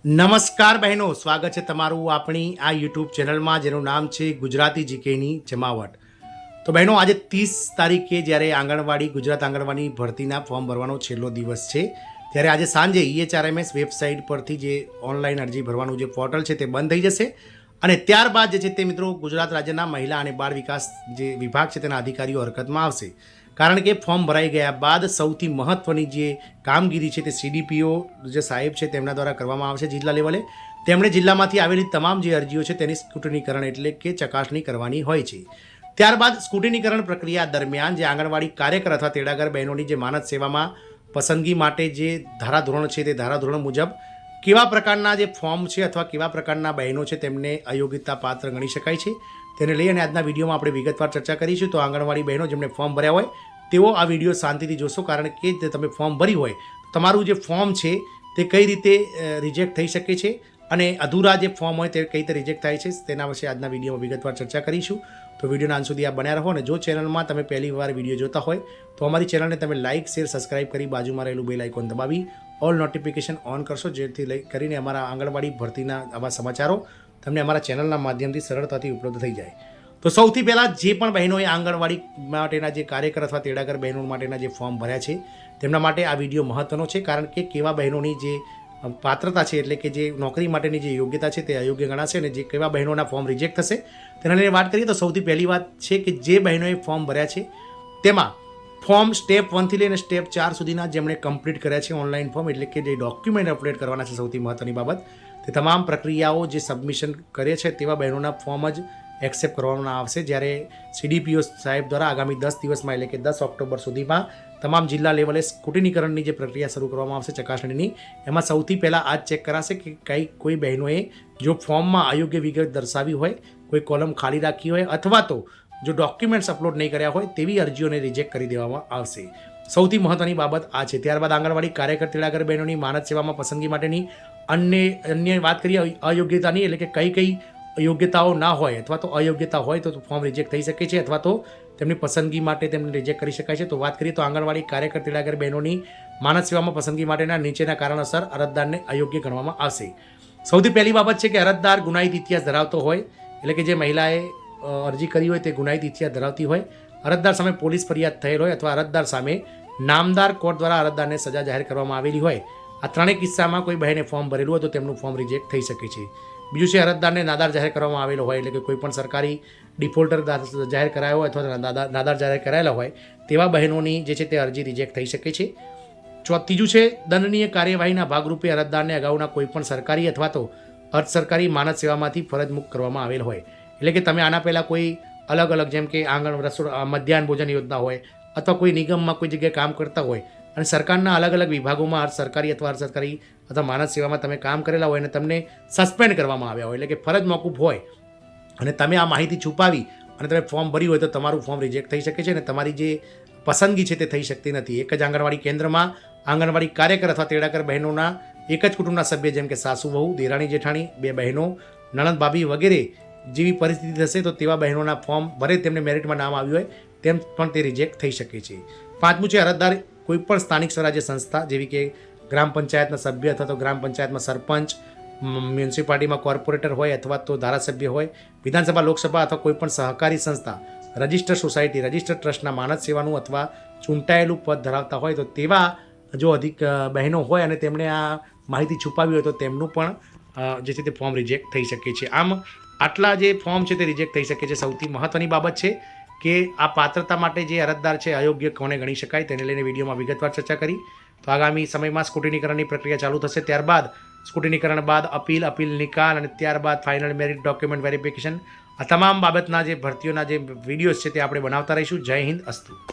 નમસ્કાર બહેનો, સ્વાગત છે તમારું આપણી આ યુટ્યુબ ચેનલમાં જેનું નામ છે ગુજરાતી જીકેની જમાવટ. તો બહેનો, આજે 30 તારીખે જ્યારે ગુજરાત આંગણવાડી ભરતીના ફોર્મ ભરવાનો છેલ્લો દિવસ છે, ત્યારે આજે સાંજે EHRMS વેબસાઇટ પરથી જે ઓનલાઈન અરજી ભરવાનું જે પોર્ટલ છે તે બંધ થઈ જશે અને ત્યારબાદ જે છે તે મિત્રો ગુજરાત રાજ્યના મહિલા અને બાળ વિકાસ જે વિભાગ છે તેના અધિકારીઓ હરકતમાં આવશે. કારણ કે ફોર્મ ભરાઈ ગયા બાદ સૌથી મહત્ત્વની જે કામગીરી છે તે CDPO જે સાહેબ છે તેમના દ્વારા કરવામાં આવશે જિલ્લા લેવલે. તેમણે જિલ્લામાંથી આવેલી તમામ જે અરજીઓ છે તેની સ્ક્રુટિનીકરણ એટલે કે ચકાસણી કરવાની હોય છે. ત્યારબાદ સ્ક્રુટિનીકરણ પ્રક્રિયા દરમિયાન જે આંગણવાડી કાર્યકર અથવા તેડાગર બહેનોની જે માનદ સેવામાં પસંદગી માટે જે ધારાધોરણ છે તે ધારાધોરણ મુજબ કેવા પ્રકારના જે ફોર્મ છે અથવા કેવા પ્રકારના બહેનો છે તેમને અયોગ્યતા પાત્ર ગણી શકાય છે તેને લઈ અને આજના વિડીયોમાં આપણે વિગતવાર ચર્ચા કરીશું. તો આંગણવાડી બહેનો જેમણે ફોર્મ ભર્યા હોય તેઓ આ વિડીયો શાંતિથી જોશો, કારણ કે તમે ફોર્મ ભરી હોય તમારું જે ફોર્મ છે તે કઈ રીતે રિજેક્ટ થઈ શકે છે અને અધૂરા જે ફોર્મ હોય તે કઈ રીતે રિજેક્ટ થાય છે તેના વિશે આજના વિડીયોમાં વિગતવાર ચર્ચા કરીશું. તો વિડીયોના અંત સુધી આ બન્યા રહો અને જો ચેનલમાં તમે પહેલી વાર વિડીયો જોતા હોય તો અમારી ચેનલને તમે લાઇક, શેર, સબસ્ક્રાઇબ કરી બાજુમાં રહેલું બેલ આઇકોન દબાવી ઓલ નોટિફિકેશન ઓન કરશો, જેથી કરીને અમારા આંગણવાડી ભરતીના આવા સમાચારો તમને અમારા ચેનલના માધ્યમથી સરળતાથી ઉપલબ્ધ થઈ જાય. તો સૌથી પહેલાં જે પણ બહેનોએ આંગણવાડી માટેના જે કાર્યકર અથવા તેડાગર બહેનો માટેના જે ફોર્મ ભર્યા છે તેમના માટે આ વિડીયો મહત્ત્વનો છે, કારણ કે કેવા બહેનોની જે પાત્રતા છે એટલે કે જે નોકરી માટેની જે યોગ્યતા છે તે અયોગ્ય ગણાશે અને જે કેવા બહેનોના ફોર્મ રિજેક્ટ થશે તેના લઈને વાત કરીએ તો સૌથી પહેલી વાત છે કે જે બહેનોએ ફોર્મ ભર્યા છે તેમાં ફોર્મ સ્ટેપ 1 થી લઈને સ્ટેપ 4 સુધીના જેમણે કમ્પ્લીટ કર્યા છે ઓનલાઈન ફોર્મ એટલે કે જે ડોક્યુમેન્ટ અપલોડ કરવાના છે સૌથી મહત્ત્વની બાબત, તે તમામ પ્રક્રિયાઓ જે સબમિશન કરે છે તેવા બહેનોના ફોર્મ જ એક્સેપ્ટ કરવામાં આવશે. જ્યારે CDPO સાહેબ દ્વારા આગામી 10 દિવસમાં એટલે કે 10 ઓક્ટોબર સુધીમાં તમામ જિલ્લા લેવલે સ્ક્રુટિનીકરણની જે પ્રક્રિયા શરૂ કરવામાં આવશે ચકાસણીની. એમાં સૌથી પહેલાં આ ચેક કરાશે કે કોઈ બહેનોએ જો ફોર્મમાં અયોગ્ય વિગત દર્શાવી હોય, કોઈ કોલમ ખાલી રાખી હોય અથવા તો જો ડોક્યુમેન્ટ્સ અપલોડ નહીં કર્યા હોય તેવી અરજીઓને રિજેક્ટ કરી દેવામાં આવશે. સૌથી મહત્ત્વની બાબત આ છે. ત્યારબાદ આંગણવાડી કાર્યકર તેડાગર બહેનોની માનદ સેવામાં પસંદગી માટેની અન્ય વાત કરીએ અયોગ્યતાની, એટલે કે કઈ યોગ્યતાઓ ના હોય અથવા તો અયોગ્યતા હોય તો ફોર્મ રિજેક્ટ થઈ શકે છે અથવા તો તેમની પસંદગી માટે તેમને રિજેક્ટ કરી શકાય છે. તો વાત કરીએ તો આંગણવાડી કાર્યકર તેડાગર બહેનોની માનદ સેવામાં પસંદગી માટેના નીચેના કારણોસર અરજદારને અયોગ્ય ગણવામાં આવશે. સૌથી પહેલી બાબત છે કે અરજદાર ગુનાહિત ઇતિહાસ ધરાવતો હોય, એટલે કે જે મહિલાએ અરજી કરી હોય તે ગુનાહિત ઇતિહાસ ધરાવતી હોય, અરજદાર સામે પોલીસ ફરિયાદ થયેલ હોય અથવા અરજદાર સામે નામદાર કોર્ટ દ્વારા અરજદારને સજા જાહેર કરવામાં આવેલી હોય. આ ત્રણેય કિસ્સામાં કોઈ બહેને ફોર્મ ભરેલું હોય તો તેમનું ફોર્મ રિજેક્ટ થઈ શકે છે. બીજું છે અરજદારને નાદાર જાહેર કરવામાં આવેલો હોય, એટલે કે કોઈ પણ સરકારી ડિફોલ્ટર જાહેર કરાયો હોય અથવા નાદાર જાહેર કરાયેલા હોય તેવા બહેનોની જે છે તે અરજી રિજેક્ટ થઈ શકે છે. ત્રીજું છે દંડનીય કાર્યવાહીના ભાગરૂપે અરજદારને અગાઉના કોઈ પણ સરકારી અથવા તો અર્ધ સરકારી માનદ સેવામાંથી ફરજ મુક્ત કરવામાં આવેલ હોય, એટલે કે તમે આના પહેલાં કોઈ અલગ જેમ કે મધ્યાહન ભોજન યોજના હોય અથવા કોઈ નિગમમાં કોઈ જગ્યાએ કામ કરતા હોય અને સરકારના અલગ વિભાગોમાં સરકારી અથવા અર્ધ સરકારી અથવા માનદ સેવામાં તમે કામ કરેલા હોય અને તમને સસ્પેન્ડ કરવામાં આવ્યા હોય, એટલે કે ફરજ મોકૂફ હોય અને તમે આ માહિતી છુપાવી અને તમે ફોર્મ ભર્યું હોય તો તમારું ફોર્મ રિજેક્ટ થઈ શકે છે અને તમારી જે પસંદગી છે તે થઈ શકતી નથી. એક જ આંગણવાડી કેન્દ્રમાં આંગણવાડી કાર્યકર અથવા તેડાગર બહેનોના એક જ કુટુંબના સભ્ય જેમ કે સાસુ વહુ, દેરાણી જેઠાણી, 2 બહેનો, નણંદ ભાભી વગેરે જેવી પરિસ્થિતિ થશે તો તેવા બહેનોના ફોર્મ ભરે તેમને મેરિટમાં નામ આવ્યું હોય તેમ પણ તે રિજેક્ટ થઈ શકે છે. 5મું છે અરજદાર કોઈપણ સ્થાનિક સ્વરાજ્ય સંસ્થા જેવી કે ગ્રામ પંચાયતના સભ્ય અથવા તો ગ્રામ પંચાયતમાં સરપંચ, મ્યુનિસિપાલિટીમાં કોર્પોરેટર હોય અથવા તો ધારાસભ્ય હોય, વિધાનસભા, લોકસભા અથવા કોઈપણ સહકારી સંસ્થા, રજિસ્ટર સોસાયટી, રજિસ્ટર ટ્રસ્ટના માનદ સેવાનું અથવા ચૂંટાયેલું પદ ધરાવતા હોય તો તેવા જો બહેનો હોય અને તેમણે આ માહિતી છુપાવી હોય તો તેમનું પણ જે છે તે ફોર્મ રિજેક્ટ થઈ શકે છે. આમ આટલા જે ફોર્મ છે તે રિજેક્ટ થઈ શકે છે. સૌથી મહત્ત્વની બાબત છે કે આ પાત્રતા માટે જે અરજદાર છે અયોગ્ય કોને ગણી શકાય તેને લઈને વિડીયોમાં વિગતવાર ચર્ચા કરી. તો આગામી સમયમાં સ્ક્રુટિનીકરણની પ્રક્રિયા ચાલુ થશે, ત્યારબાદ સ્ક્રુટિનીકરણ બાદ અપીલ નિકાલ અને ત્યારબાદ ફાઇનલ મેરિટ ડોક્યુમેન્ટ વેરિફિકેશન, આ તમામ બાબતના જે ભરતીઓના જે વિડીયોઝ છે તે આપણે બનાવતા રહીશું. જય હિન્દ, અસ્તુ.